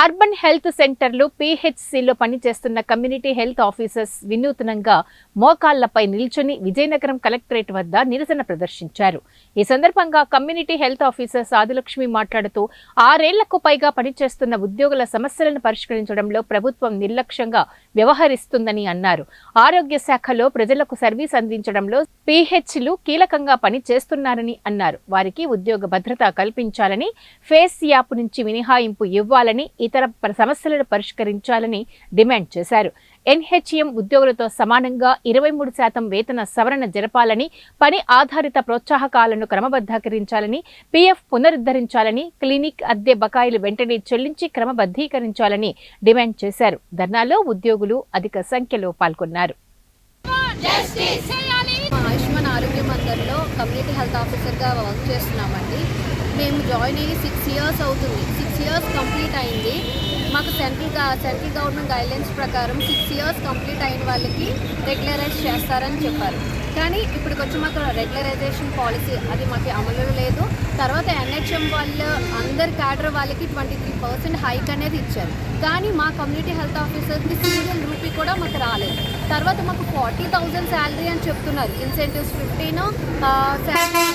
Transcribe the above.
Urban health సెంటర్లు పీహెచ్సిలో పనిచేస్తున్న community health officers వినూత్నంగా మోకాళ్లపై నిల్చొని విజయనగరం కలెక్టరేట్ వద్ద నిరసన ప్రదర్శించారు. ఈ సందర్భంగా కమ్యూనిటీ హెల్త్ ఆఫీసర్ ఆదిలక్ష్మి మాట్లాడుతూ 6 ఏళ్లకు పైగా పనిచేస్తున్న ఉద్యోగుల సమస్యలను పరిష్కరించడంలో ప్రభుత్వం నిర్లక్ష్యంగా వ్యవహరిస్తుందని అన్నారు. ఆరోగ్య శాఖలో ప్రజలకు సర్వీస్ అందించడంలో పీహెచ్లు కీలకంగా పనిచేస్తున్నారని అన్నారు. వారికి ఉద్యోగ భద్రత కల్పించాలని, ఫేస్ యాప్ నుంచి మినహాయింపు ఇవ్వాలని, ఇతర సమస్యలను పరిష్కరించాలని డిమాండ్ చేశారు. ఎన్హెచ్ఎం ఉద్యోగులతో సమానంగా 23% వేతన సవరణ జరపాలని, పని ఆధారిత ప్రోత్సాహకాలను క్రమబద్ధీకరించాలని, పీఎఫ్ పునరుద్ధరించాలని, క్లినిక్ అద్దె బకాయిలు వెంటనే చెల్లించి క్రమబద్ధీకరించాలని డిమాండ్ చేశారు. ధర్నాలో ఉద్యోగులు అధిక సంఖ్యలో పాల్గొన్నారు. ఆయుష్మాన్ ఆరోగ్య మందిర్లో కమ్యూనిటీ హెల్త్ ఆఫీసర్గా వర్క్ చేస్తున్నామండి. మేము జాయిన్ అయ్యి 6 ఇయర్స్ అవుతుంది. 6 ఇయర్స్ కంప్లీట్ అయింది. మాకు సెంట్రల్ గవర్నమెంట్ గైడ్లైన్స్ ప్రకారం 6 ఇయర్స్ కంప్లీట్ అయిన వాళ్ళకి రెగ్యులరైజ్ చేస్తారని చెప్పారు. కానీ ఇప్పటికి వచ్చి మాకు రెగ్యులరైజేషన్ పాలసీ అది మాకు అమలు లేదు. తర్వాత ఎన్హెచ్ఎం వాళ్ళు అందరి క్యాడర్ వాళ్ళకి 23% హైక్ అనేది ఇచ్చారు. కానీ మా కమ్యూనిటీ హెల్త్ ఆఫీసర్స్కి సింగిల్ రూపీ కూడా మాకు రాలేదు. తర్వాత మాకు 40,000 శాలరీ అని చెప్తున్నారు. Incentives 15 salary